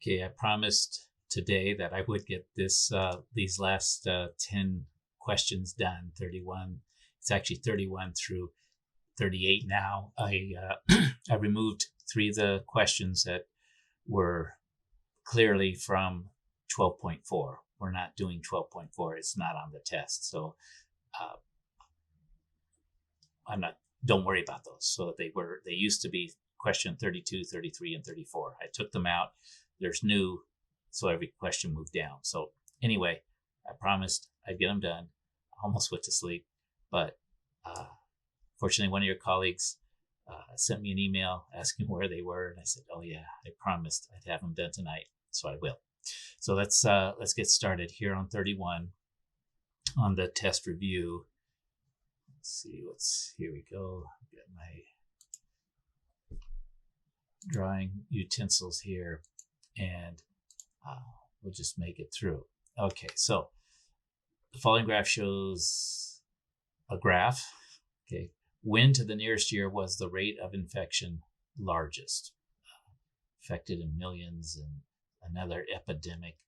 Okay, I promised today that I would get these last 10 questions done. 31. It's actually 31 through 38 now. I removed three of the questions that were clearly from 12.4. We're not doing 12.4. It's not on the test. So uh, I'm not. Don't worry about those. So they used to be question 32, 33, and 34. I took them out. There's new, so every question moved down. So anyway, I promised I'd get them done. I almost went to sleep, but fortunately, one of your colleagues sent me an email asking where they were, and I said, "Oh yeah, I promised I'd have them done tonight, so I will." So let's get started here on 31 on the test review. Let's see here we go. Get my drawing utensils here, and we'll just make it through. Okay, so the following graph shows a graph. Okay, when to the nearest year was the rate of infection largest? Affected in millions, and another epidemic.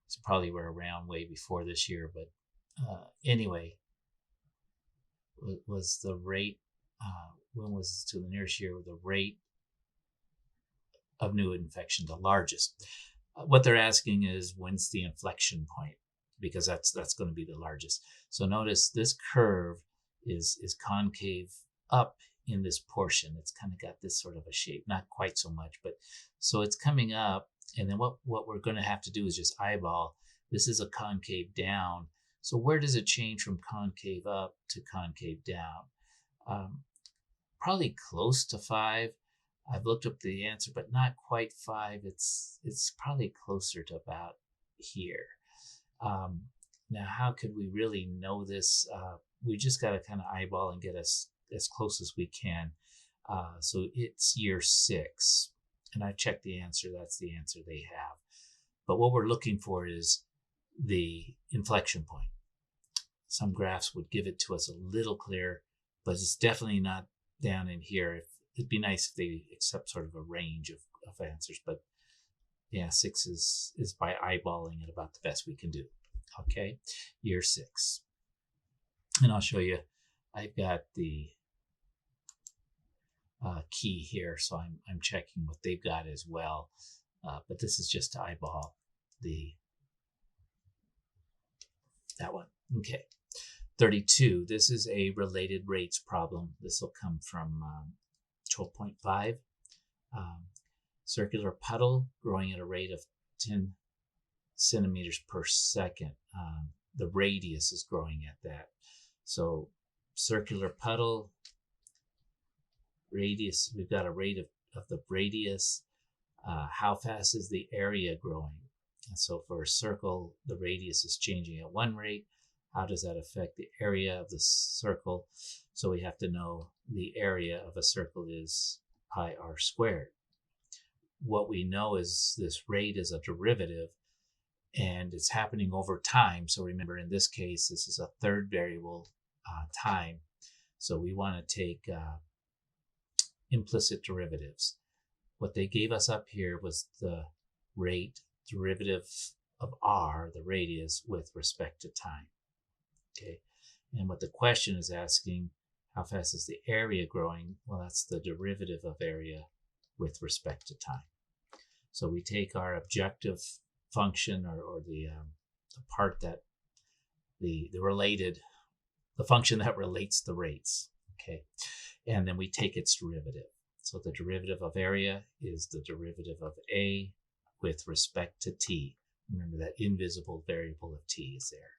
It's probably were around way before this year, but anyway, was the rate, when was to the nearest year the rate of new infection the largest? What they're asking is when's the inflection point, because that's going to be the largest. So notice this curve is concave up in this portion. It's kind of got this sort of a shape, not quite so much, but so it's coming up. And then what we're going to have to do is just eyeball. This is a concave down. So where does it change from concave up to concave down? Probably close to 5. I've looked up the answer, but not quite 5. It's probably closer to about here. Now, how could we really know this? We just got to kind of eyeball and get us as close as we can. So it's year 6, and I checked the answer. That's the answer they have. But what we're looking for is the inflection point. Some graphs would give it to us a little clearer, but it's definitely not down in here. It'd be nice if they accept sort of a range of answers, but yeah, 6 is by eyeballing it about the best we can do. Okay, year 6. And I'll show you, I've got the key here, so I'm checking what they've got as well. But this is just to eyeball that one. Okay, 32. This is a related rates problem. This will come from 12.5. Circular puddle growing at a rate of 10 centimeters per second. The radius is growing at that. So circular puddle, radius, we've got a rate of the radius. How fast is the area growing? And so for a circle, the radius is changing at one rate. How does that affect the area of the circle? So we have to know the area of a circle is pi r squared. What we know is this rate is a derivative, and it's happening over time. So remember, in this case, this is a third variable, time. So we want to take implicit derivatives. What they gave us up here was the rate derivative of r, the radius, with respect to time. Okay, and what the question is asking, how fast is the area growing? Well, that's the derivative of area with respect to time. So we take our objective function, or the part that the function that relates the rates. Okay, and then we take its derivative. So the derivative of area is the derivative of a with respect to t. Remember that invisible variable of t is there.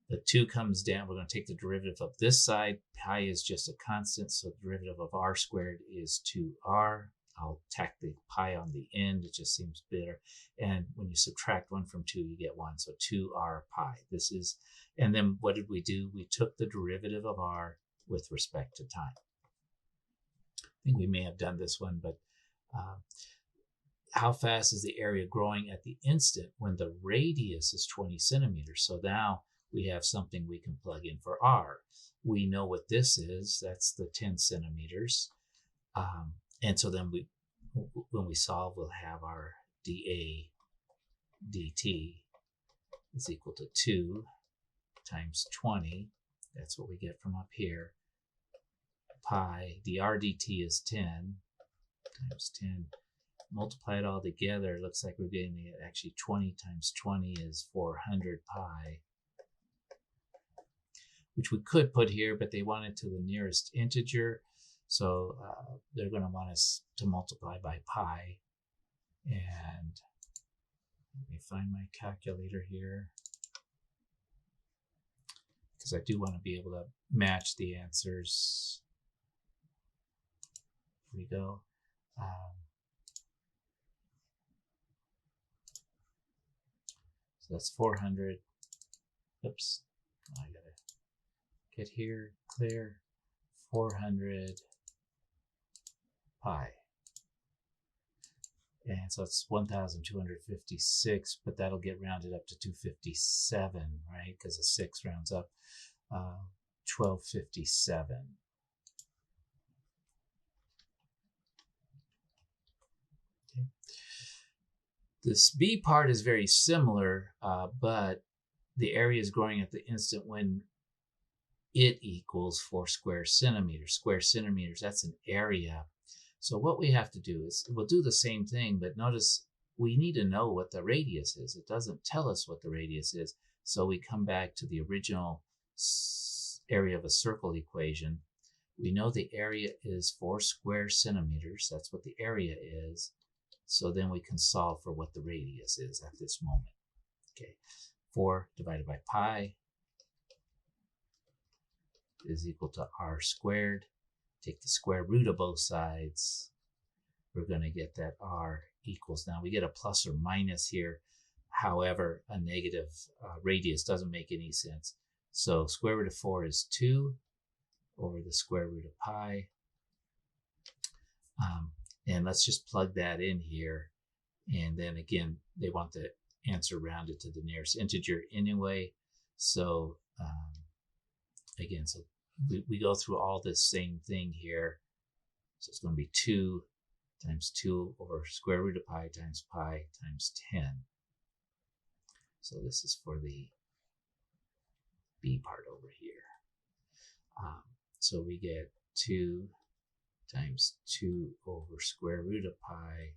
The 2 comes down. We're going to take the derivative of this side. Pi is just a constant, so the derivative of r squared is 2r. I'll tack the pi on the end. It just seems better. And when you subtract 1 from 2, you get 1. So 2r pi. This is, and then what did we do? We took the derivative of r with respect to time. I think we may have done this one, but how fast is the area growing at the instant when the radius is 20 centimeters? So now we have something we can plug in for r. We know what this is. That's the 10 centimeters. And so then when we solve, we'll have our dA dt is equal to 2 times 20. That's what we get from up here. Pi, dr dt is 10 times 10. Multiply it all together, it looks like we're getting it. Actually 20 times 20 is 400 pi, which we could put here, but they want it to the nearest integer. So they're going to want us to multiply by pi. And let me find my calculator here, because I do want to be able to match the answers. Here we go. So that's 400. Oops, I gotta get here, clear. 400 pi. And so it's 1,256, but that'll get rounded up to 257, right? Because a 6 rounds up. 1257. Okay. This B part is very similar, but the area is growing at the instant when it equals 4 square centimeters. Square centimeters, that's an area. So what we have to do is, we'll do the same thing, but notice we need to know what the radius is. It doesn't tell us what the radius is. So we come back to the original area of a circle equation. We know the area is 4 square centimeters. That's what the area is. So then we can solve for what the radius is at this moment. Okay, 4 divided by pi is equal to r squared. Take the square root of both sides. We're going to get that r equals, now we get a plus or minus here. However, a negative radius doesn't make any sense. So square root of 4 is 2 over the square root of pi. And let's just plug that in here. And then again, they want the answer rounded to the nearest integer anyway. So again, so we go through all this same thing here. So it's going to be 2 times 2 over square root of pi times 10. So this is for the B part over here. So we get 2 times 2 over square root of pi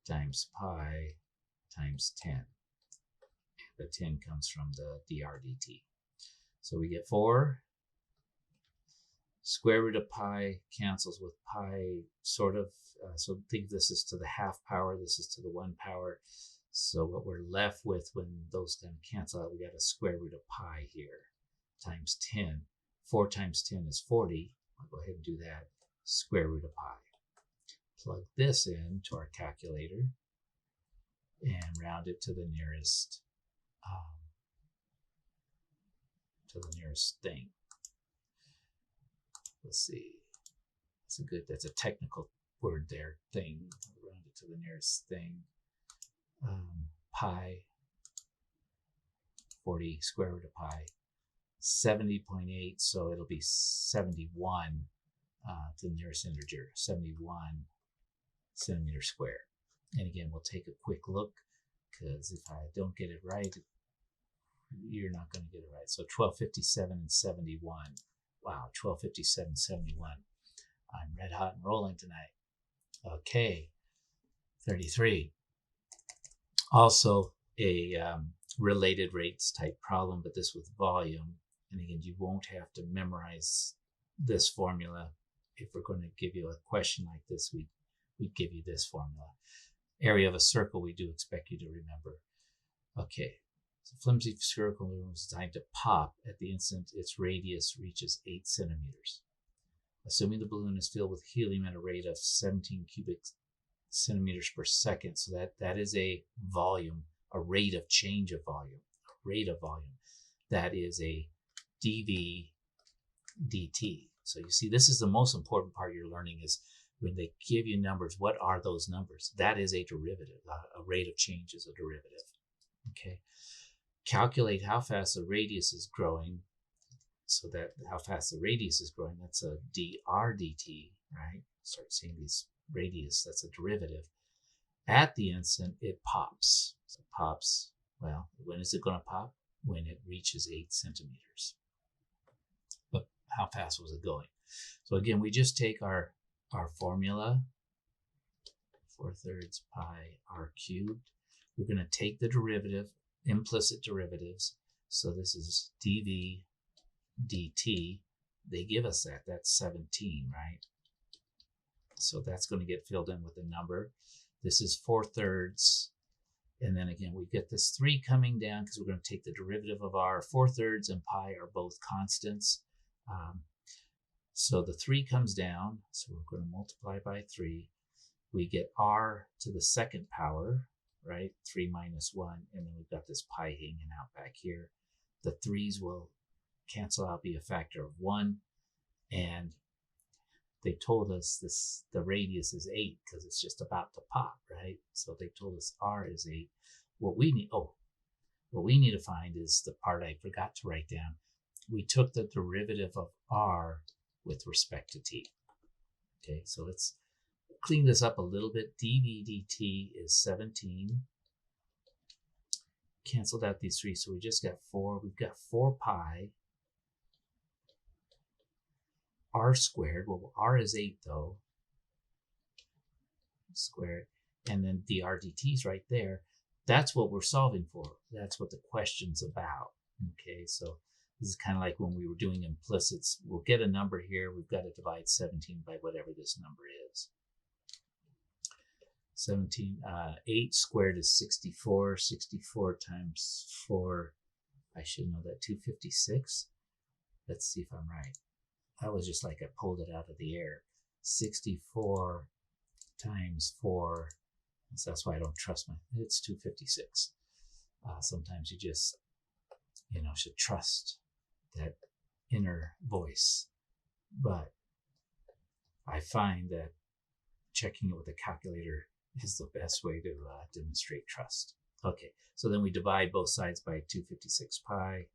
times pi times 10. The 10 comes from the dr dt. So we get 4. Square root of pi cancels with pi, sort of. So think this is to the half power, this is to the 1 power. So what we're left with when those kind of cancel out, we got a square root of pi here times 10. 4 times 10 is 40. I'll go ahead and do that. Square root of pi. Plug this in to our calculator and round it to the nearest thing. Let's see. That's a technical word there, thing. Round it to the nearest thing. Pi, 40 square root of pi, 70.8, so it'll be 71 to the nearest integer, 71 centimeters square. And again, we'll take a quick look, because if I don't get it right, you're not going to get it right. So 1257 and 71. Wow, 1257, 71. I'm red hot and rolling tonight. Okay, 33. Also a related rates type problem, but this with volume. And again, you won't have to memorize this formula. If we're going to give you a question like this, we'd give you this formula. Area of a circle, we do expect you to remember. Okay, so flimsy spherical balloon is designed to pop at the instant its radius reaches 8 centimeters. Assuming the balloon is filled with helium at a rate of 17 cubic centimeters per second, so that is a volume, a rate of change of volume, that is a dV dt. So you see, this is the most important part you're learning, is when they give you numbers, what are those numbers? That is a derivative. A rate of change is a derivative. Okay. Calculate how fast the radius is growing. So that how fast the radius is growing, that's a dr dt. right? Start seeing these radius, that's a derivative. At the instant, it pops. So it pops, well, when is it going to pop? When it reaches 8 centimeters. But how fast was it going? So again, we just take our formula, 4/3 pi r cubed. We're going to take the derivative, implicit derivatives. So this is dv dt. They give us that. That's 17, right? So that's going to get filled in with a number. This is 4/3. And then again, we get this 3 coming down because we're going to take the derivative of r. 4/3 and pi are both constants. So the 3 comes down. So we're going to multiply by 3. We get r to the second power, right? 3 minus 1. And then we've got this pi hanging out back here. The 3's will cancel out, be a factor of 1. And they told us the radius is 8 because it's just about to pop, right? So they told us r is 8. What we need to find is the part I forgot to write down. We took the derivative of r with respect to t. Okay, so let's clean this up a little bit. dv dt is 17. Canceled out these 3, so we just got 4. We've got 4 pi r squared. Well, r is 8 though. Squared. And then dr dt is right there. That's what we're solving for. That's what the question's about. Okay, so this is kind of like when we were doing implicits. We'll get a number here. We've got to divide 17 by whatever this number is. 8 squared is 64. 64 times 4, I should know that, 256. Let's see if I'm right. That was just like I pulled it out of the air. 64 times 4. So that's why I don't trust it's 256. Sometimes you just, should trust that inner voice. But I find that checking it with a calculator is the best way to demonstrate trust. Okay, so then we divide both sides by 256 pi.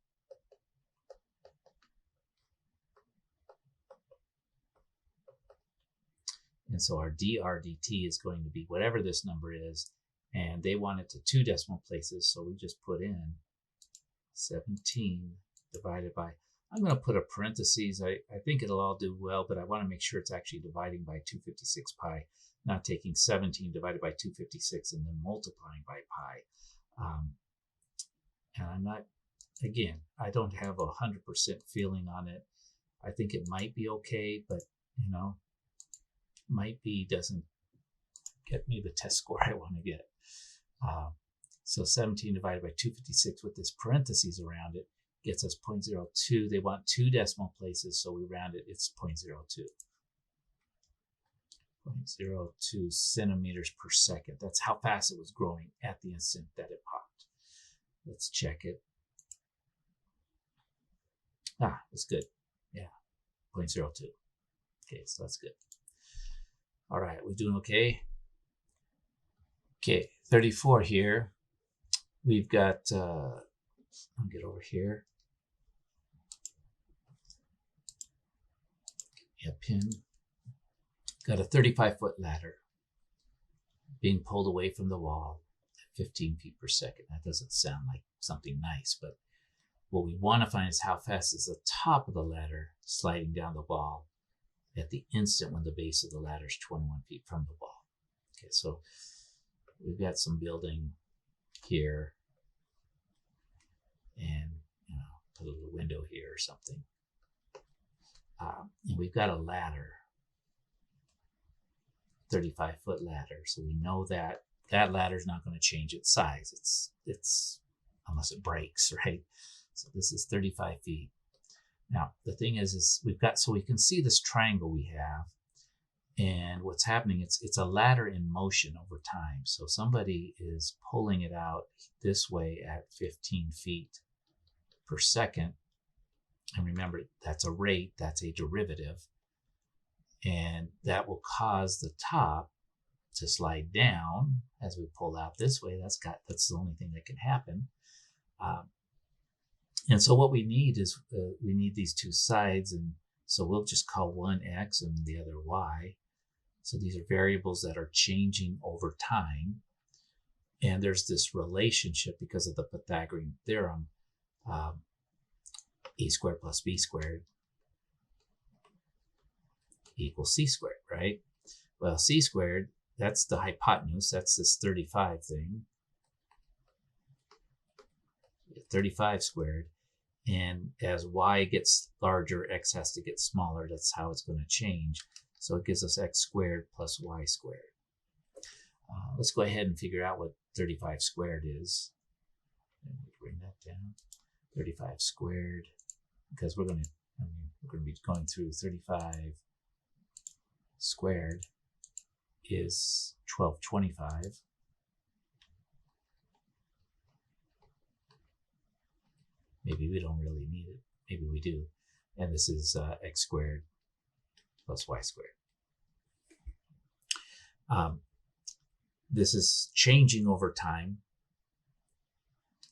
And so our dr dt is going to be whatever this number is. And they want it to 2 decimal places. So we just put in 17 divided by, I'm going to put a parentheses. I think it'll all do well, but I want to make sure it's actually dividing by 256 pi, not taking 17 divided by 256 and then multiplying by pi. And I'm not, again, I don't have 100% feeling on it. I think it might be okay, but, might be doesn't get me the test score I want to get. So 17 divided by 256 with this parentheses around it gets us 0.02. They want 2 decimal places, so we round it. It's 0.02. 0.02 centimeters per second. That's how fast it was growing at the instant that it popped. Let's check it. It's good. Yeah, 0.02. Okay, so that's good. All right, we're doing okay. Okay, 34 here. We've got, I'll get over here. Yeah, pin. Got a 35-foot ladder being pulled away from the wall at 15 feet per second. That doesn't sound like something nice, but what we want to find is how fast is the top of the ladder sliding down the wall at the instant when the base of the ladder is 21 feet from the wall. Okay, so we've got some building here and put a little window here or something. And we've got a ladder, 35-foot ladder. So we know that that ladder is not going to change its size. It's unless it breaks, right? So this is 35 feet. Now, the thing is we've got, so we can see this triangle we have, and what's happening, it's a ladder in motion over time. So somebody is pulling it out this way at 15 feet per second. And remember, that's a rate, that's a derivative. And that will cause the top to slide down as we pull out this way. That's the only thing that can happen. And so what we need is we need these 2 sides, and So we'll just call one x and the other y. So these are variables that are changing over time. And there's this relationship because of the Pythagorean theorem, a squared plus b squared equals c squared, right? Well, c squared, that's the hypotenuse. That's this 35 thing. 35 squared. And as y gets larger, x has to get smaller. That's how it's going to change. So it gives us x squared plus y squared. Let's go ahead and figure out what 35 squared is. And we bring that down. 35 squared, because we're going to be going through 35 squared is 1225. Maybe we don't really need it. Maybe we do. And this is x squared plus y squared. This is changing over time.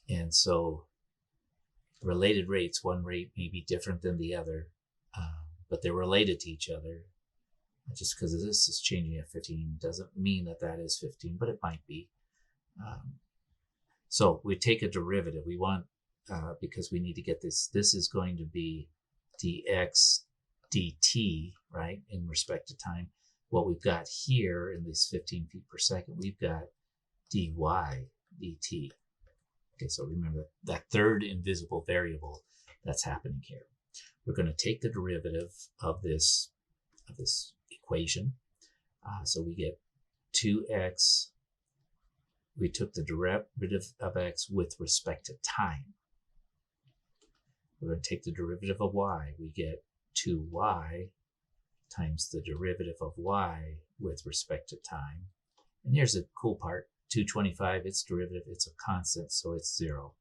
And so related rates, one rate may be different than the other, but they're related to each other. Just because this is changing at 15 doesn't mean that that is 15, but it might be. So we take a derivative. We want, because we need to get this, this is going to be dx dt, right, in respect to time. What we've got here in these 15 feet per second, we've got dy dt. Okay, so remember that third invisible variable that's happening here. We're going to take the derivative of this equation. So we get 2x. We took the derivative of x with respect to time. We're going to take the derivative of y. We get 2y times the derivative of y with respect to time. And here's the cool part. 225, its derivative, it's a constant, so it's 0.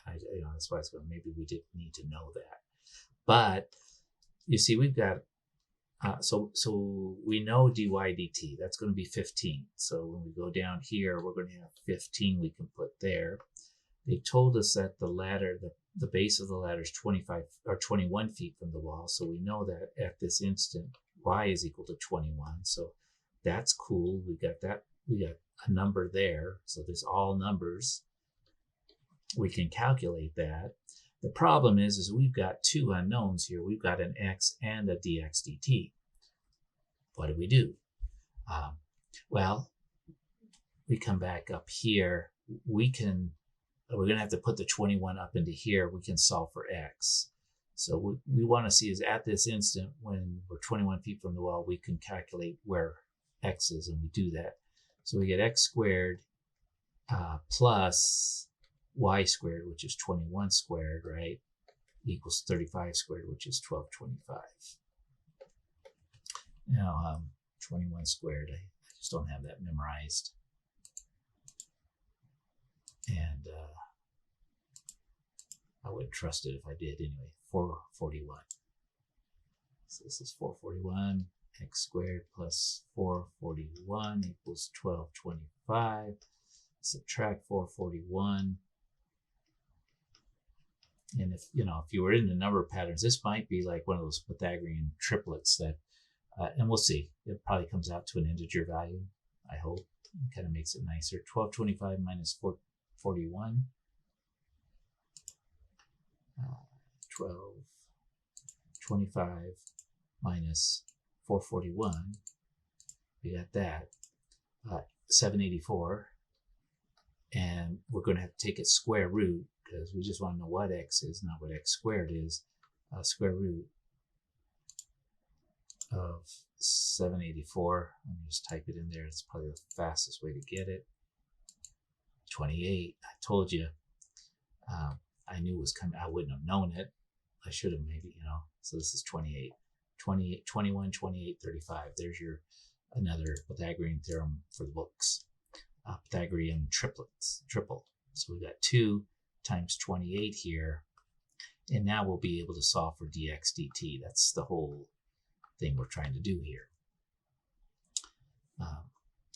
That's why it's going, maybe we didn't need to know that. But you see, we've got, so we know dy dt, that's going to be 15. So when we go down here, we're going to have 15 we can put there. They told us that the ladder, the base of the ladder is 25 or 21 feet from the wall. So we know that at this instant, y is equal to 21. So that's cool. We got that. We got a number there. So there's all numbers. We can calculate that. The problem is we've got two unknowns here. We've got an x and a dx dt. What do? Well, we come back up here. We're going to have to put the 21 up into here. We can solve for x. So we want to see is at this instant, when we're 21 feet from the wall, we can calculate where x is, and we do that. So we get x squared plus y squared, which is 21 squared, right, equals 35 squared, which is 1225. Now, 21 squared, I just don't have that memorized. And I wouldn't trust it if I did anyway. 441. So this is 441. X squared plus 441 equals 1225. Subtract 441. And if you were in the number patterns, this might be like one of those Pythagorean triplets that, and we'll see. It probably comes out to an integer value, I hope. It kind of makes it nicer. 1225 minus 441. 1225 minus 441. We got that. 784. And we're going to have to take its square root, because we just want to know what x is, not what x squared is. Square root of 784. Let me just type it in there. It's probably the fastest way to get it. 28. I told you. I knew it was coming. I wouldn't have known it. I should have maybe, So this is 28. 28, 21, 28, 35. There's your another Pythagorean theorem for the books. Pythagorean triple. So we got 2 times 28 here. And now we'll be able to solve for dx dt. That's the whole thing we're trying to do here.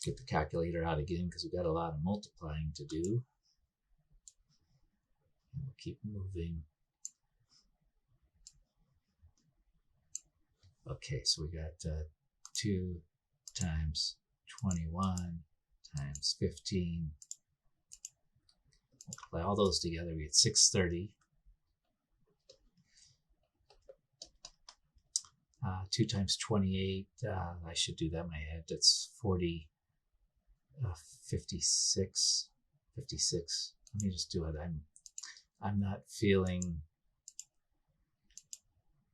Get the calculator out again, because we've got a lot of multiplying to do. And we'll keep moving. Okay, so we got 2 times 21 times 15. Multiply all those together, we get 630. 2 times 28, I should do that in my head. That's 40, 56. Let me just do it. I'm not feeling,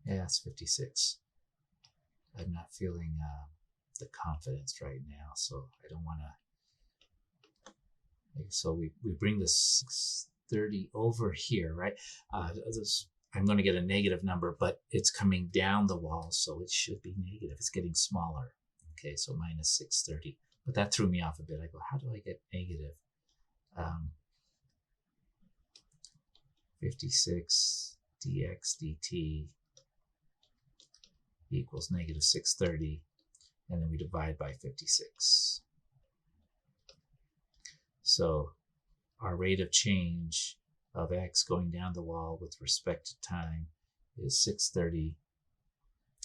yeah, it's 56. I'm not feeling the confidence right now, so I don't want to. So we bring this 630 over here, right? I'm going to get a negative number, but it's coming down the wall, so it should be negative. It's getting smaller. Okay, so minus 630. But that threw me off a bit. I go, how do I get negative? 56 dx dt equals negative 630, and then we divide by 56. So our rate of change of x going down the wall with respect to time is 630,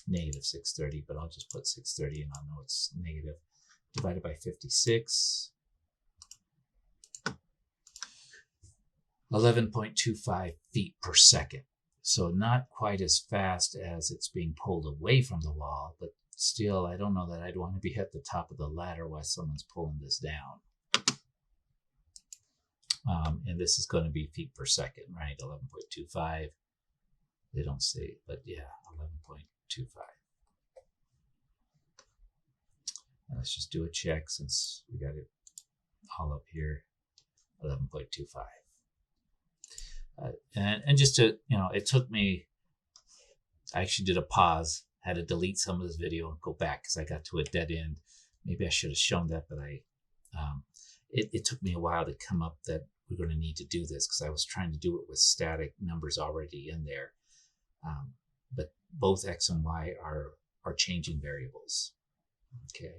negative 630, but I'll just put 630 and I'll know it's negative, divided by 56. 11.25 feet per second. So not quite as fast as it's being pulled away from the wall, but still, I don't know that I'd want to be at the top of the ladder while someone's pulling this down. And this is going to be feet per second, right? 11.25. They don't say, but yeah, 11.25. Let's just do a check since we got it all up here. 11.25. And just to, it took me, I actually did a pause, had to delete some of this video and go back because I got to a dead end. Maybe I should have shown that, but it took me a while to come up that we're going to need to do this because I was trying to do it with static numbers already in there. But both x and y are changing variables. Okay.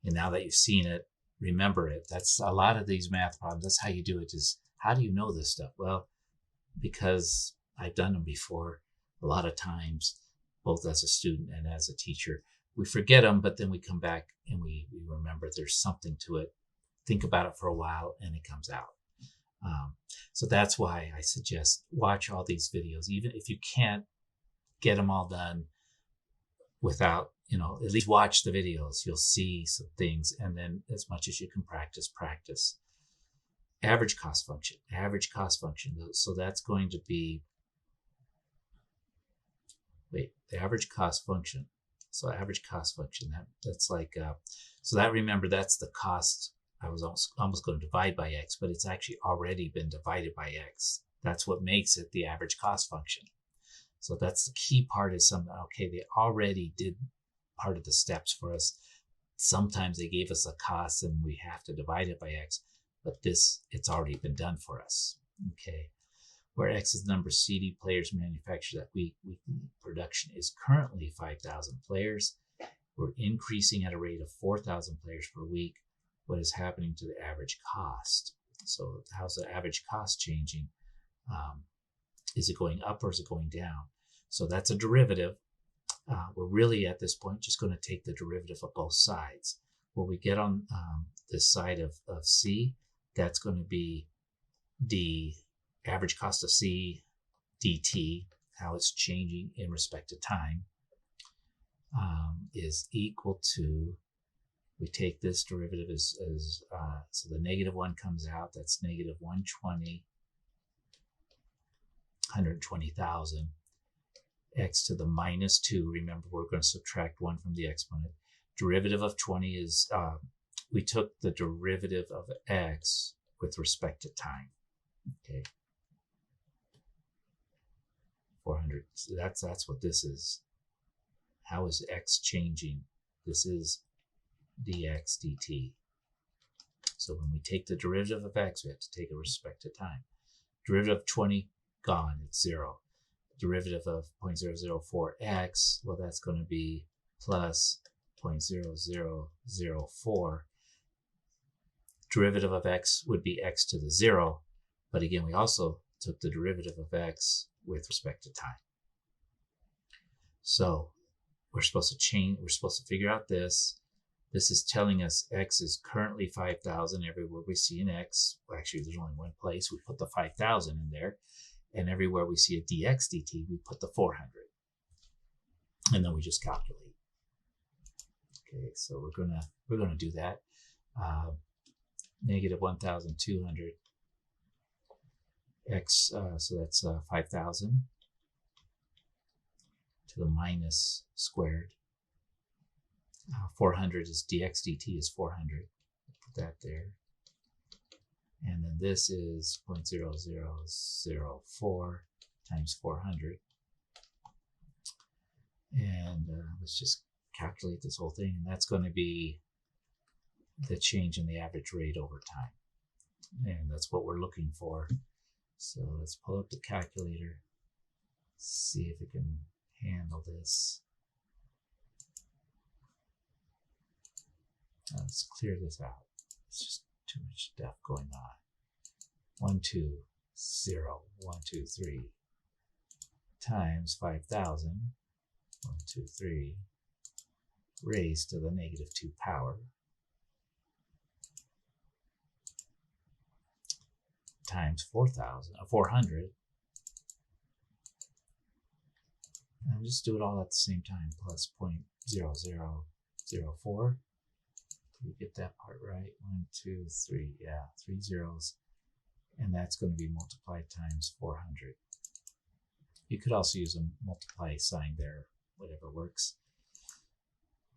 And now that you've seen it, remember it. That's a lot of these math problems. That's how you do it. Is how do you know this stuff? Well, because I've done them before a lot of times, both as a student and as a teacher. We forget them, but then we come back and we remember there's something to it. Think about it for a while and it comes out. So that's why I suggest watch all these videos, even if you can't get them all done without, at least watch the videos. You'll see some things, and then as much as you can practice. Average cost function. So that's going to be, the average cost function. So average cost function, that's like, so that, remember, that's the cost. I was almost going to divide by x, but it's actually already been divided by x. That's what makes it the average cost function. So that's the key part, is something, okay, they already did part of the steps for us. Sometimes they gave us a cost and we have to divide it by x, but it's already been done for us. Okay. Where x is the number of CD players manufactured that week, weekly production is currently 5,000 players. We're increasing at a rate of 4,000 players per week. What is happening to the average cost? So how's the average cost changing? Is it going up or is it going down? So that's a derivative. We're really at this point just going to take the derivative of both sides. What we get on this side of C, that's going to be the average cost of C dt, how it's changing in respect to time, is equal to, we take this derivative as so the negative 1 comes out, that's negative 120,000, x to the minus 2. Remember, we're going to subtract 1 from the exponent. Derivative of 20 is, we took the derivative of x with respect to time. Okay. 400. So that's what this is. How is x changing? This is dx dt. So when we take the derivative of x, we have to take it with respect to time. Derivative of 20, gone, it's 0. Derivative of 0.004x, well, that's going to be plus 0.0004. Derivative of x would be x to the 0, but again, we also took the derivative of x with respect to time. So we're supposed to change, we're supposed to figure out this. This is telling us X is currently 5,000 everywhere we see an X. Well, actually, there's only one place. We put the 5,000 in there. And everywhere we see a dx dt, we put the 400. And then we just calculate. Okay, so we're gonna do that. Negative 1,200 X, so that's 5,000 to the minus squared. 400 is dx dt is 400. Put that there. And then this is 0.0004 times 400. And let's just calculate this whole thing. And that's going to be the change in the average rate over time. And that's what we're looking for. So let's pull up the calculator, see if it can handle this. Let's clear this out. It's just too much stuff going on. 1, 2, 0, 1, 2, 3 times 5,000, 1, 2, 3, raised to the negative 2 power, times 400. And just do it all at the same time, plus 0.0004. Did we get that part right? 1, 2, 3, yeah, 3 zeros. And that's going to be multiplied times 400. You could also use a multiply sign there, whatever works.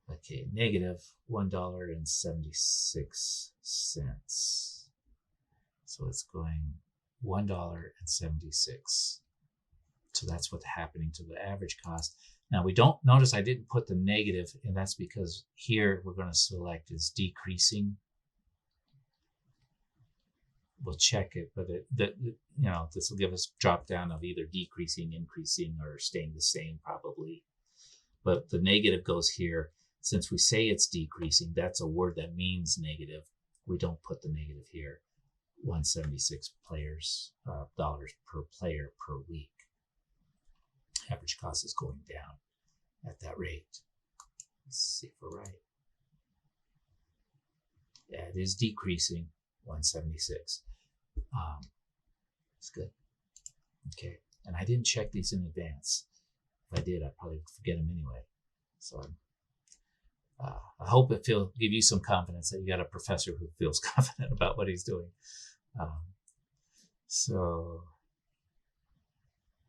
Okay, negative $1.76. So it's going $1.76. So that's what's happening to the average cost. Now we don't notice I didn't put the negative, and that's because here we're going to select is decreasing. We'll check it, but this will give us drop down of either decreasing, increasing, or staying the same probably. But the negative goes here. Since we say it's decreasing, that's a word that means negative. We don't put the negative here. 176 dollars per player per week. Average cost is going down at that rate. Let's see if we're right. Yeah, it is decreasing. 176. It's good. Okay, and I didn't check these in advance. If I did, I'd probably forget them anyway. So I hope it give you some confidence that you got a professor who feels confident about what he's doing.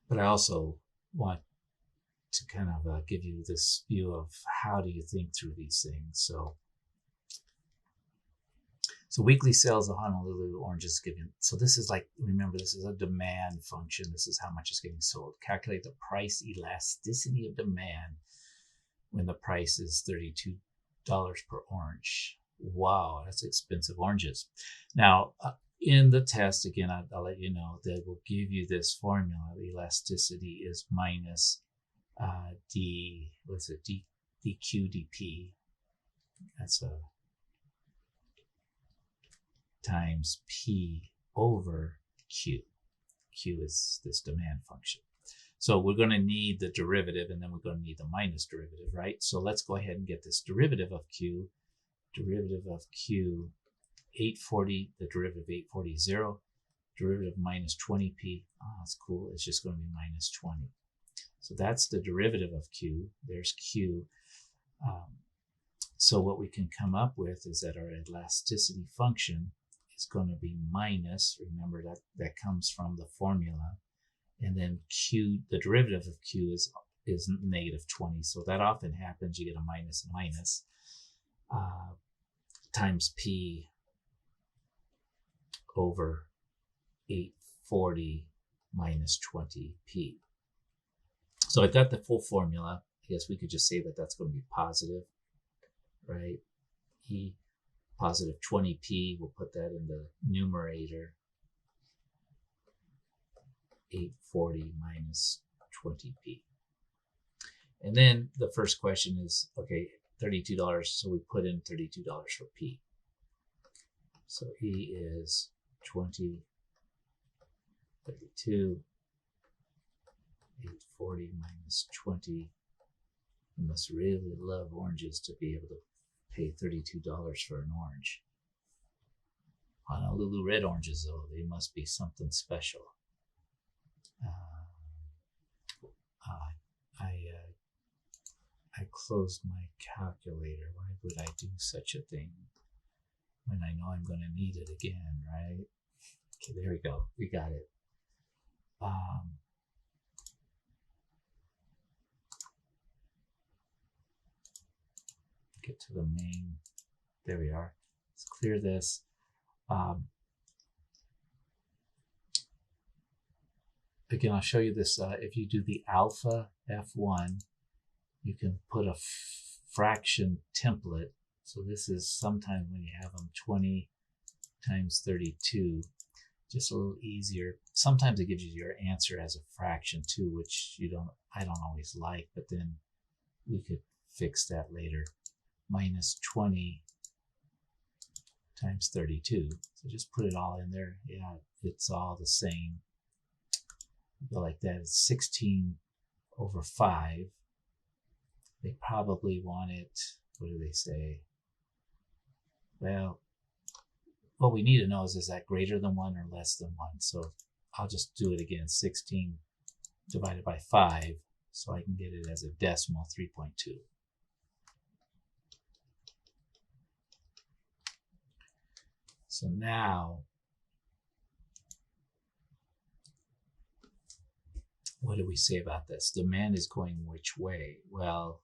But I also want to kind of give you this view of how do you think through these things. So weekly sales of Honolulu oranges given. So this is like, remember, this is a demand function. This is how much is getting sold. Calculate the price elasticity of demand when the price is $32 per orange. Wow, that's expensive oranges. Now, in the test, again, I'll let you know that will give you this formula. The elasticity is minus dq dp. That's a times P over Q. Q is this demand function. So we're going to need the derivative, and then we're going to need the minus derivative, right? So let's go ahead and get this derivative of Q. Derivative of Q, 840, the derivative of 840 is 0. Derivative minus 20p, that's cool. It's just going to be minus 20. So that's the derivative of Q. There's Q. So what we can come up with is that our elasticity function is going to be minus, remember that comes from the formula, and then Q, the derivative of Q is negative 20. So that often happens. You get a minus and minus times P over 840 minus 20P. So I've got the full formula. I guess we could just say that that's going to be positive, right? E positive 20p, we'll put that in the numerator. 840 minus 20p. And then the first question is, okay, $32, so we put in $32 for P. So E is 20, 32, 840 minus 20 You must really love oranges to be able to pay $32 for an orange. Honolulu red oranges, though, they must be something special. I closed my calculator. Why would I do such a thing when I know I'm going to need it again, right? Okay, there we go. We got it. Get to the main. There we are. Let's clear this. Again, I'll show you this. If you do the alpha F1, you can put a fraction template. So this is sometimes when you have them 20 times 32, just a little easier. Sometimes it gives you your answer as a fraction too, which I don't always like, but then we could fix that later. Minus 20 times 32. So just put it all in there. Yeah, it's all the same. Go like that. It's 16 over 5. They probably want it, what do they say? Well, what we need to know is that greater than 1 or less than 1? So I'll just do it again. 16 divided by 5, so I can get it as a decimal, 3.2. So now, what do we say about this? Demand is going which way? Well,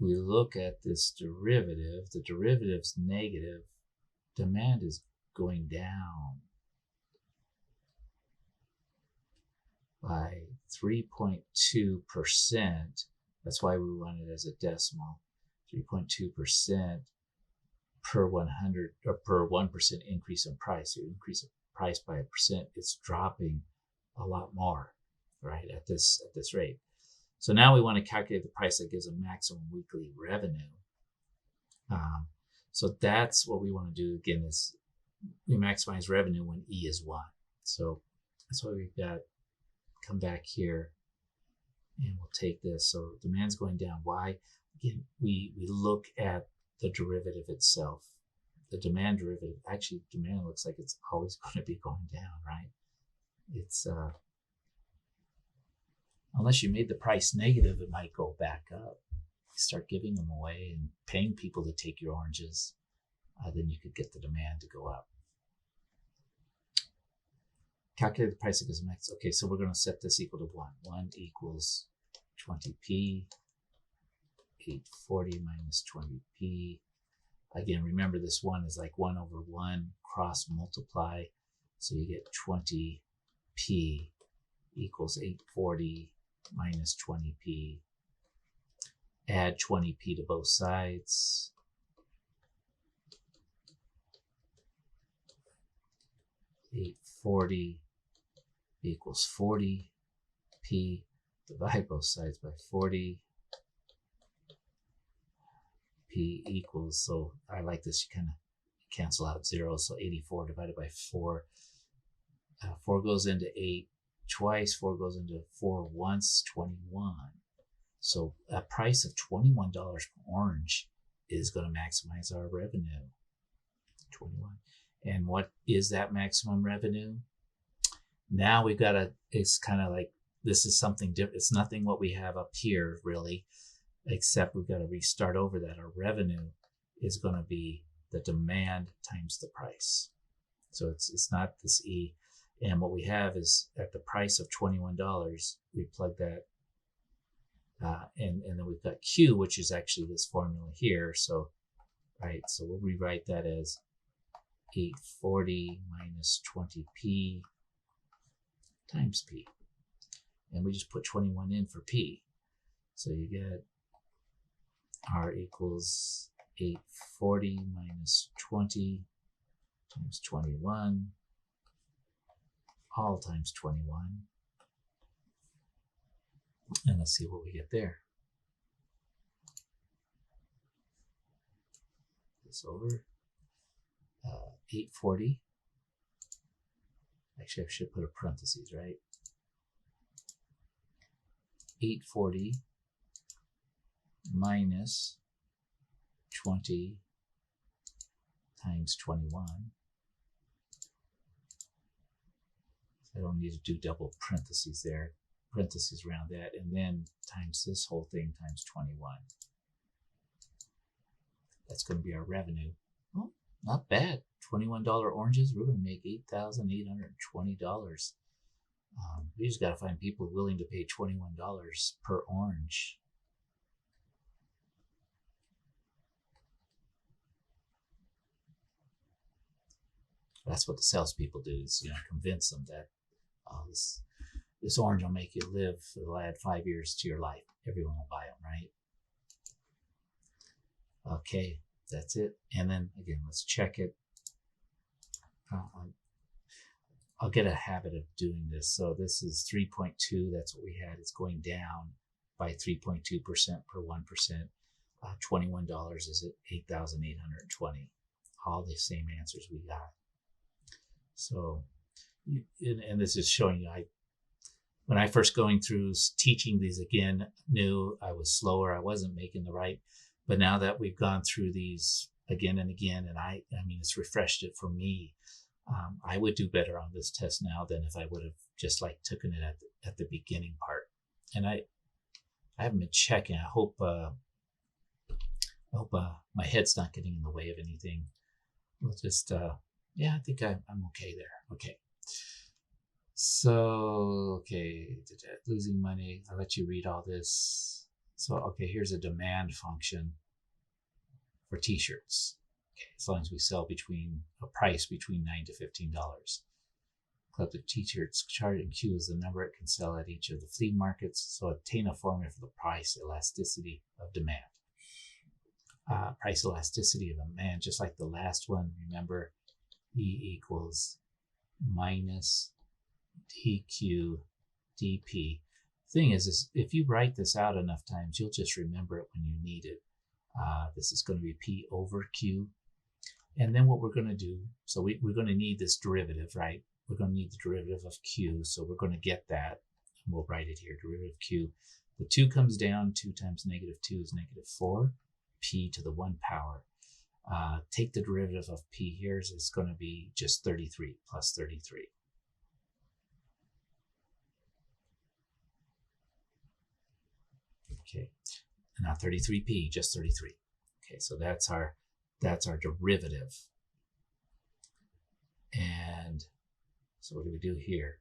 we look at this derivative. The derivative's negative. Demand is going down by 3.2%. That's why we want it as a decimal. 3.2% per 100 or per 1% increase in price. You increase the price by 1%, it's dropping a lot more, right, at this rate. So now we want to calculate the price that gives a maximum weekly revenue. So that's what we want to do again, is we maximize revenue when E is 1. So that's why we've got, come back here and we'll take this. So demand's going down. Why? Again, we look at the derivative itself. The demand derivative, actually demand looks like it's always going to be going down, right? It's, unless you made the price negative, it might go back up. You start giving them away and paying people to take your oranges, then you could get the demand to go up. Calculate the price against max. Okay, so we're going to set this equal to 1. 1 equals 20p. 840 minus 20p. Again, remember this 1 is like 1 over 1, cross multiply. So you get 20p equals 840 minus 20p. Add 20p to both sides. 840 equals 40p. Divide both sides by 40. P equals, so I like this, you kind of cancel out zeros. So 84 divided by 4. 4 goes into 8 twice. 4 goes into 4 once. 21. So a price of $21 per orange is going to maximize our revenue. 21. And what is that maximum revenue? Now we've got it's kind of like, this is something different. It's nothing what we have up here really, except we've got to restart over that. Our revenue is going to be the demand times the price. So it's not this E. And what we have is at the price of $21, we plug that, and then we've got Q, which is actually this formula here. So, right, so we'll rewrite that as 840 minus 20p times P. And we just put 21 in for P. So you get R equals 840 minus 20 times 21, all times 21. And let's see what we get there. This over. 840. Actually, I should put a parentheses, right? 840 minus 20 times 21. I don't need to do double parentheses there, parentheses around that, and then times this whole thing times 21. That's going to be our revenue. Oh, not bad. $21 oranges, we're going to make $8,820. We just got to find people willing to pay $21 per orange. That's what the salespeople do, is, convince them that this orange will make you live, it'll add 5 years to your life. Everyone will buy them, right? Okay, that's it. And then again, let's check it. I'll get a habit of doing this. So this is 3.2. That's what we had. It's going down by 3.2% per 1%. $21 is at 8,820. All the same answers we got. So, and this is showing you, when I first going through teaching these again, knew I was slower. I wasn't making the right. But now that we've gone through these again and again, and I mean, it's refreshed it for me. I would do better on this test now than if I would have just taken it at the beginning part. And I haven't been checking. I hope my head's not getting in the way of anything. We'll just I think I'm okay there. Okay. So, okay, losing money. I'll let you read all this. So, okay, here's a demand function for t-shirts. Okay, as long as we sell a price between $9 to $15. Collect the t-shirts chart in Q is the number it can sell at each of the flea markets. So obtain a formula for the price elasticity of demand. Price elasticity of demand, just like the last one, remember, E equals minus dq dp. Thing is if you write this out enough times, you'll just remember it when you need it. This is going to be P over Q. And then what we're going to do, so we're going to need this derivative, right? We're going to need the derivative of Q. So we're going to get that. And we'll write it here, derivative of Q. The 2 comes down. 2 times negative 2 is negative 4. P to the 1 power. Take the derivative of P here. So it's going to be just 33 plus 33. Okay, and now 33p, just 33. Okay, so that's our derivative. And so what do we do here?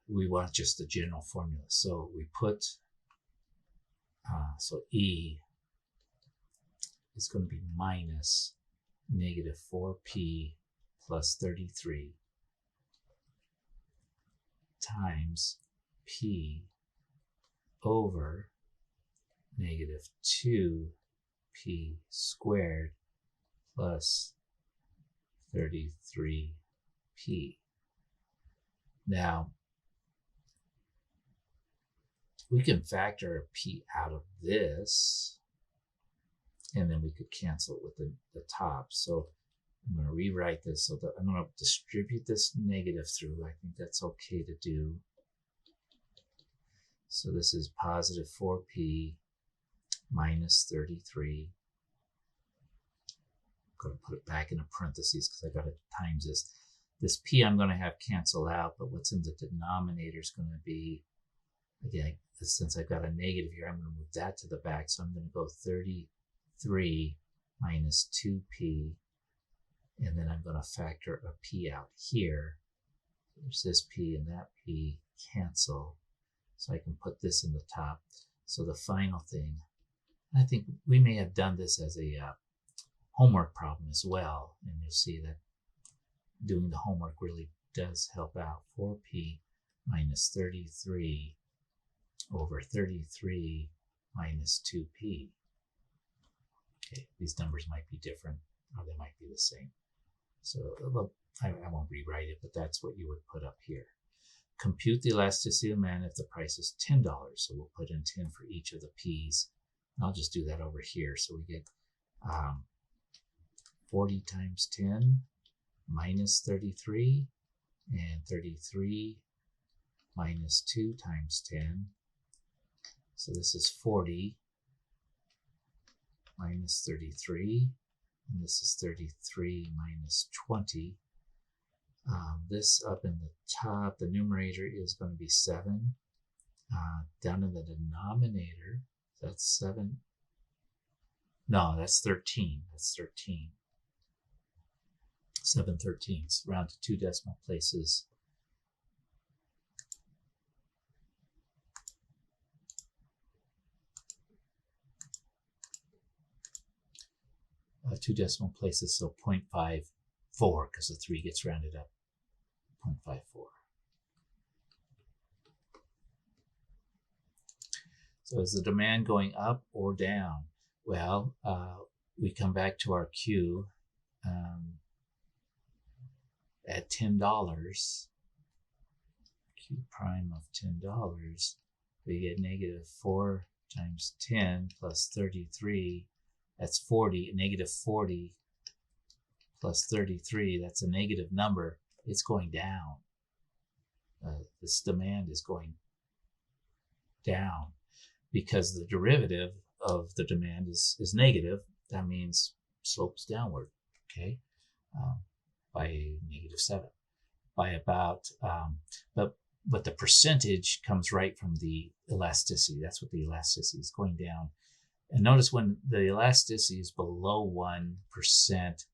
We want just the general formula. So we put, so E is going to be minus negative 4p plus 33 times P over negative 2p squared plus 33p. Now, we can factor p out of this, and then we could cancel it with the top. So I'm going to rewrite this so that I'm going to distribute this negative through. I think that's okay to do. So this is positive 4p minus 33. I'm going to put it back in a parentheses because I got to times this. This p I'm going to have cancel out, but what's in the denominator is going to be, again, since I've got a negative here, I'm going to move that to the back. So I'm going to go 33 minus 2p, and then I'm going to factor a p out here. There's this p and that p cancel. So I can put this in the top. So the final thing, I think we may have done this as a homework problem as well. And you'll see that doing the homework really does help out. 4p minus 33 over 33 minus 2p. Okay, these numbers might be different, or they might be the same. So I won't rewrite it, but that's what you would put up here. Compute the elasticity of demand if the price is $10. So we'll put in 10 for each of the p's. And I'll just do that over here. So we get 40 times 10 minus 33, and 33 minus 2 times 10. So this is 40 minus 33. And this is 33 minus 20. This up in the top, the numerator is going to be 7. Down in the denominator, that's 7. No, that's 13. That's 13. 7/13. Round to 2 decimal places. Two decimal places, so 0.54, because the 3 gets rounded up. 0.54. So is the demand going up or down? Well, we come back to our Q at $10. Q prime of $10. We get negative 4 times 10 plus 33. That's 40. Negative 40 plus 33. That's a negative number. It's going down. This demand is going down because the derivative of the demand is negative. That means slopes downward, okay, by negative 7, by about, but the percentage comes right from the elasticity. That's what the elasticity is going down. And notice when the elasticity is below 1%,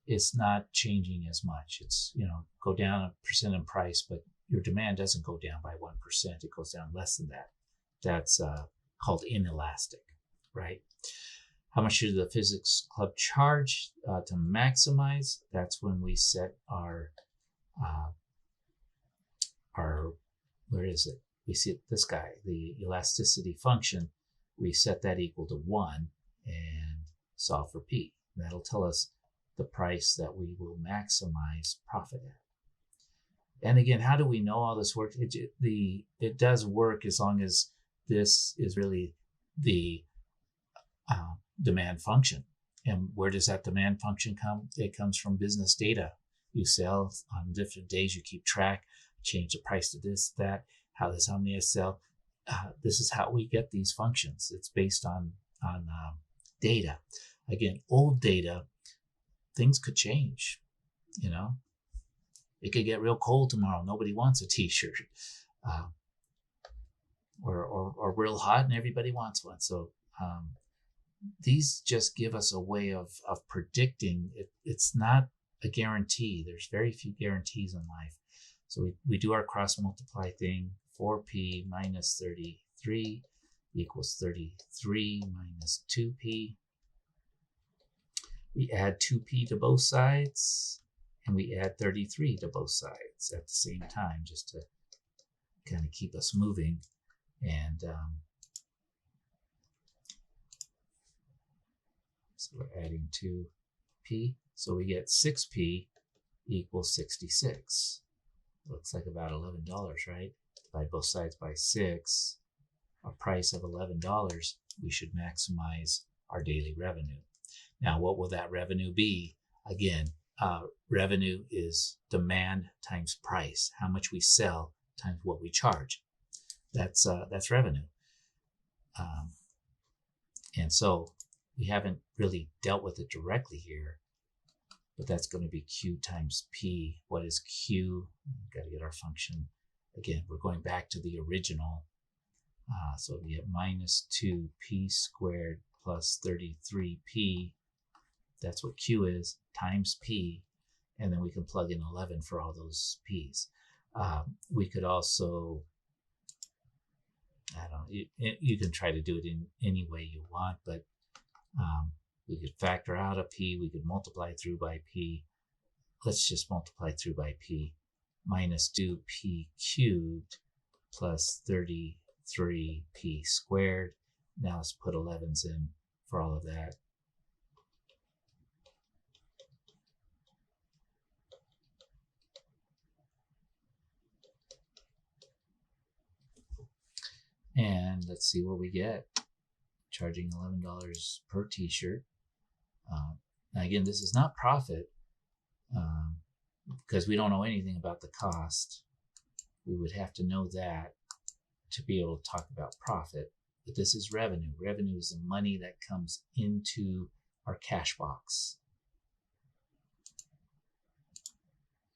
it's not changing as much. It's, go down 1% in price, but your demand doesn't go down by 1%. It goes down less than that. That's called inelastic, right? How much should the physics club charge to maximize? That's when we set our, where is it? We see this guy, the elasticity function. We set that equal to 1 and solve for P. And that'll tell us the price that we will maximize profit at. And again, how do we know all this works? It does work as long as this is really the demand function. And where does that demand function come? It comes from business data. You sell on different days, you keep track, change the price to this, that, how many I sell. This is how we get these functions. It's based on data. Again, old data, things could change, It could get real cold tomorrow. Nobody wants a t-shirt. Or real hot and everybody wants one. So these just give us a way of predicting. It's not a guarantee. There's very few guarantees in life. So we do our cross multiply thing. 4p minus 33 equals 33 minus 2p. We add 2p to both sides, and we add 33 to both sides at the same time, just to kind of keep us moving. And so we're adding 2p. So we get 6p equals 66. Looks like about $11, right? Divide both sides by 6, a price of $11, we should maximize our daily revenue. Now, what will that revenue be? Again, revenue is demand times price, how much we sell times what we charge. That's revenue. And so we haven't really dealt with it directly here, but that's going to be Q times P. What is Q? We've got to get our function. Again, we're going back to the original. So we have minus 2p squared plus 33p. That's what Q is, times P. And then we can plug in 11 for all those P's. We could also, you can try to do it in any way you want, but we could factor out a P. We could multiply through by P. Let's just multiply through by P. Minus 2p cubed plus 33p squared. Now let's put 11s in for all of that. And let's see what we get. Charging $11 per t-shirt. Now again, this is not profit because we don't know anything about the cost. We would have to know that to be able to talk about profit. But this is revenue. Revenue is the money that comes into our cash box.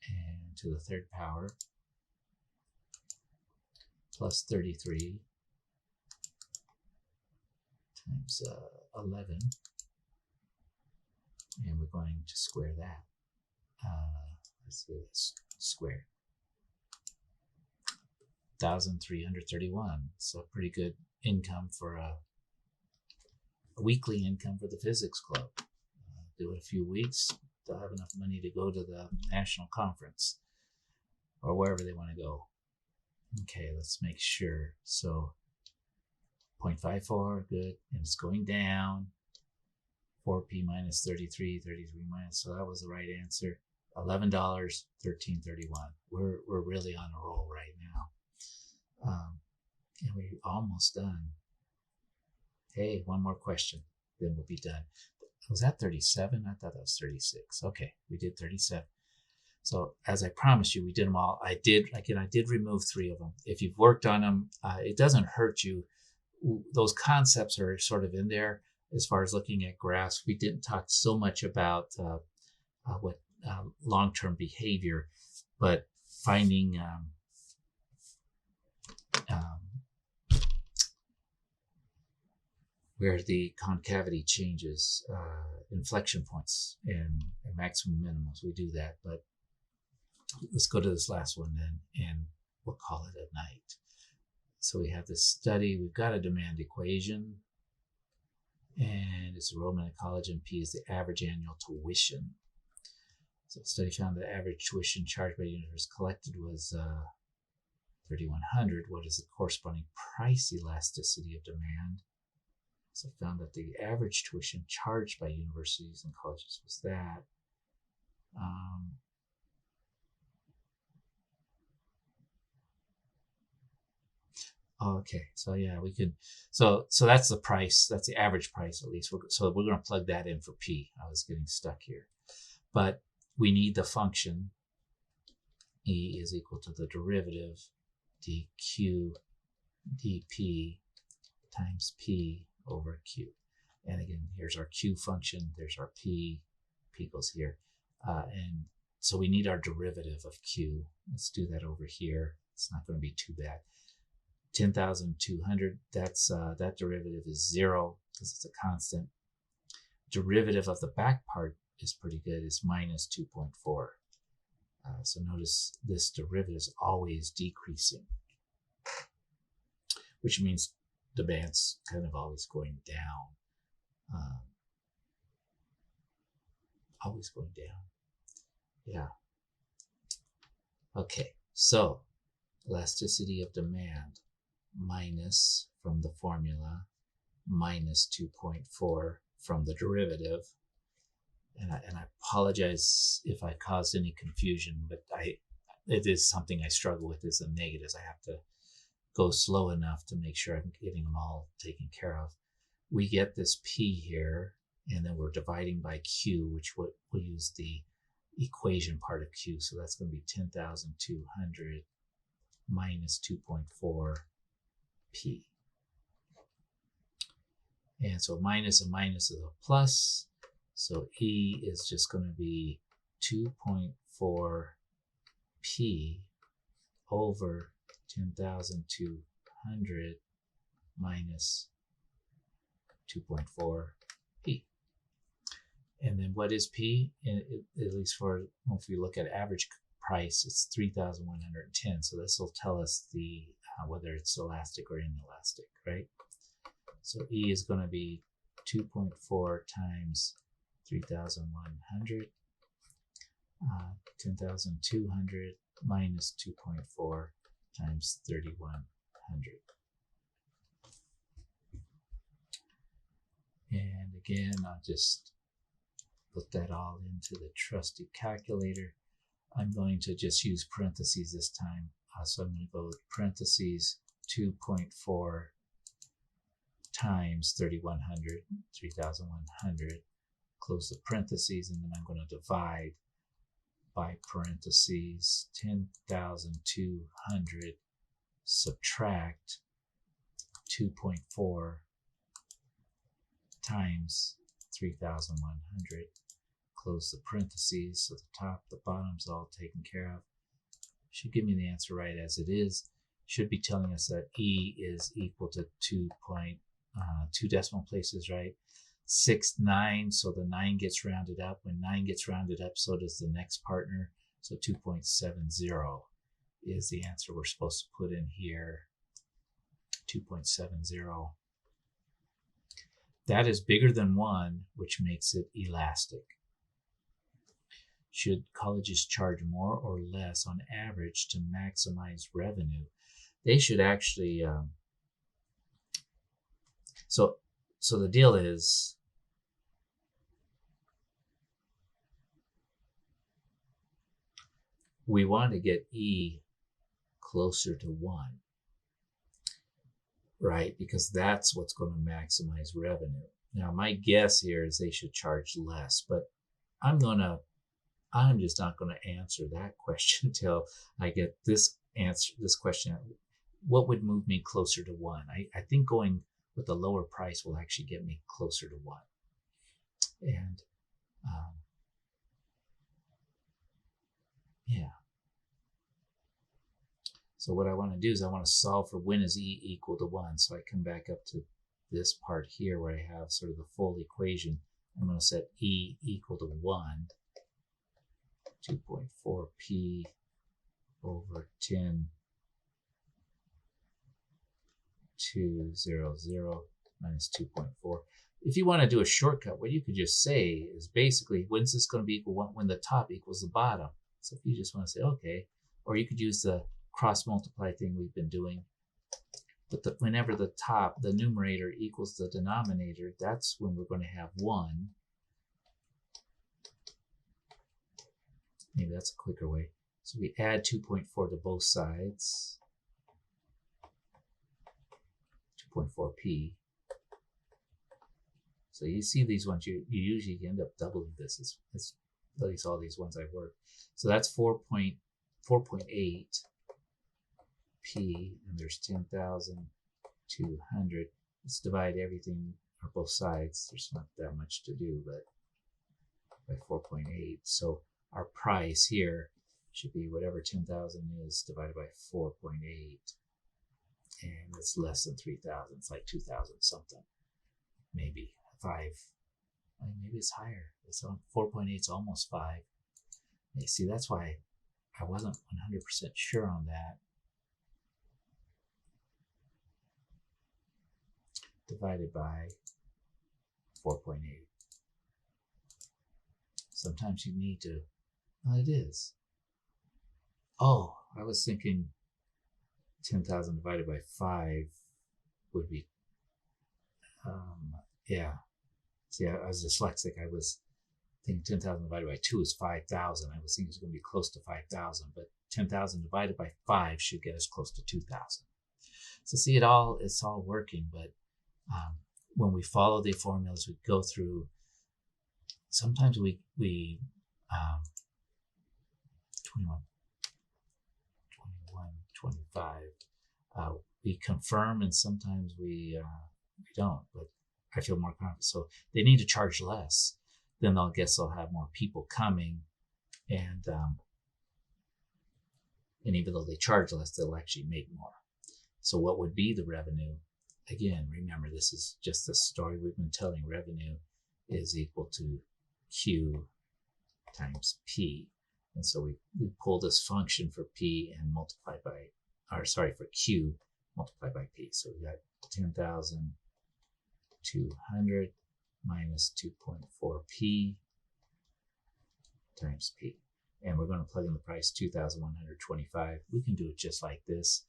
And to the third power plus 33 times 11. And we're going to square that. Let's do this square. 1,331. So pretty good income for a weekly income for the physics club. Do it a few weeks, they'll have enough money to go to the national conference or wherever they want to go. Okay, let's make sure. So 0.54, good, and it's going down. 4p minus 33, 33 minus, so that was the right answer. $11, $13.31. We're really on a roll right now. And we're almost done. Hey, one more question, then we'll be done. Was that 37? I thought that was 36. Okay, we did 37. So as I promised you, we did them all. I did remove 3 of them. If you've worked on them, it doesn't hurt you. Those concepts are sort of in there as far as looking at graphs. We didn't talk so much about what long-term behavior, but finding where the concavity changes, inflection points, and maximum minimums. We do that, but let's go to this last one then, and we'll call it a night. So we have this study. We've got a demand equation, and it's enrollment in college, and P is the average annual tuition. So the study found the average tuition charged by universities collected was $3,100. What is the corresponding price elasticity of demand? So found that the average tuition charged by universities and colleges was that. Okay, so yeah, we could. So that's the price. That's the average price, at least. So we're going to plug that in for P. I was getting stuck here, but we need the function. E is equal to the derivative dq dp times P over Q. And again, here's our Q function. There's our P. P goes here. And so we need our derivative of Q. Let's do that over here. It's not going to be too bad. 10,200, that derivative is 0 because it's a constant. Derivative of the back part is pretty good. It's minus 2.4. So notice this derivative is always decreasing, which means the band's kind of always going down. Always going down. Yeah. Okay, so elasticity of demand minus from the formula, minus 2.4 from the derivative. And I apologize if I caused any confusion, but it is something I struggle with is the negatives. I have to go slow enough to make sure I'm getting them all taken care of. We get this P here, and then we're dividing by Q, which we'll use the equation part of Q. So that's going to be 10,200 minus 2.4 P. And so minus a minus is a plus. So E is just going to be 2.4 P over 10,200 minus 2.4 P. And then what is P? At least for, if we look at average price, it's 3,110. So this will tell us the whether it's elastic or inelastic, right? So E is going to be 2.4 times 3,100, 10,200 minus 2.4 times 3,100. And again, I'll just put that all into the trusty calculator. I'm going to just use parentheses this time. So I'm going to go with parentheses 2.4 times 3,100, close the parentheses, and then I'm going to divide by parentheses 10,200 subtract 2.4 times 3,100. Close the parentheses, so the top, the bottom's all taken care of. Should give me the answer right as it is. Should be telling us that E is equal to 2 decimal places, right? 6.9, so the 9 gets rounded up. When 9 gets rounded up, so does the next partner. So 2.70 is the answer we're supposed to put in here. 2.70. That is bigger than 1, which makes it elastic. Should colleges charge more or less on average to maximize revenue? They should actually, so the deal is, we want to get E closer to 1, right? Because that's what's going to maximize revenue. Now, my guess here is they should charge less, but I'm just not going to answer that question until I get this question. What would move me closer to 1? I think going with a lower price will actually get me closer to 1. And yeah. So what I want to do is I want to solve for when is E equal to 1. So I come back up to this part here where I have sort of the full equation. I'm going to set E equal to 1. 2.4p over 10 200 minus 2.4. If you want to do a shortcut, what you could just say is basically, when's this going to be equal 1? When the top equals the bottom. So if you just want to say, okay, or you could use the cross multiply thing we've been doing. But whenever the numerator equals the denominator, that's when we're going to have 1. Maybe that's a quicker way. So we add 2.4 to both sides. 2.4p. So you see these ones, you usually end up doubling this. It's at least all these ones I've worked. So that's 4.8 p, and there's 10,200. Let's divide everything or both sides. There's not that much to do, but by 4.8. So our price here should be whatever 10,000 is divided by 4.8, and it's less than 3,000. It's like 2,000 something, maybe 5. Maybe it's higher. It's on 4.8. It's almost 5. You see, that's why I wasn't 100% sure on that. Divided by 4.8. Sometimes you need to, well, it is. Oh, I was thinking 10,000 divided by 5 would be, yeah. See, I was dyslexic. I was thinking 10,000 divided by 2 is 5,000. I was thinking it's going to be close to 5,000, but 10,000 divided by 5 should get us close to 2,000. So see, it's all working, but when we follow the formulas, we go through, sometimes we 21, 25, we confirm, and sometimes we don't, but I feel more confident. So they need to charge less. Then I guess they'll have more people coming, and even though they charge less, they'll actually make more. So what would be the revenue? Again, remember, this is just the story we've been telling. Revenue is equal to Q times P. And so we pull this function for P and multiply by, for Q, multiply by P. So we got 10,200 minus 2.4P times P. And we're going to plug in the price, 2,125. We can do it just like this.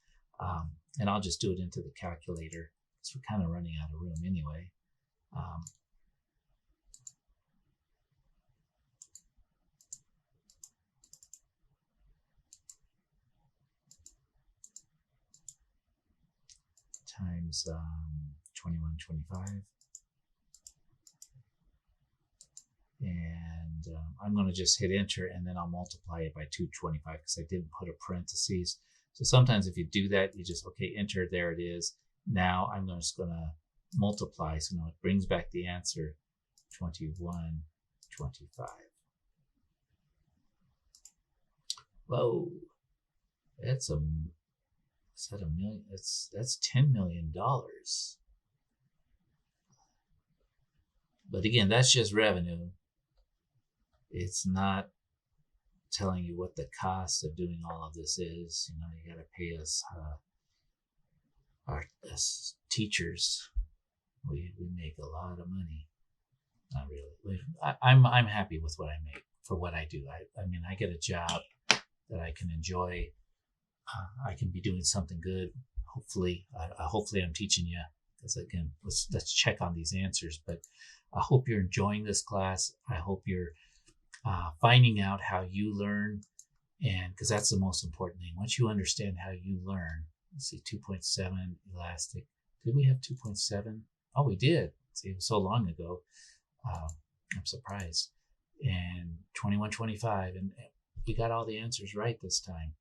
And I'll just do it into the calculator, because we're kind of running out of room anyway. Times 2125. And And I'm going to just hit enter, and then I'll multiply it by 225 because I didn't put a parentheses. So sometimes if you do that, you just, okay, enter, there it is. Now I'm just going to multiply. So now it brings back the answer, 2125. Whoa, that's a million? That's $10 million. But again, that's just revenue. It's not telling you what the cost of doing all of this is. You know, you got to pay us, us teachers. We make a lot of money. Not really. I'm happy with what I make for what I do. I mean, I get a job that I can enjoy. I can be doing something good. Hopefully I'm teaching you. Because again, let's check on these answers. But I hope you're enjoying this class. I hope you're finding out how you learn, and because that's the most important thing. Once you understand how you learn, let's see, 2.7 elastic. Did we have 2.7? Oh, we did. See, it was so long ago. I'm surprised. And 2125, and we got all the answers right this time.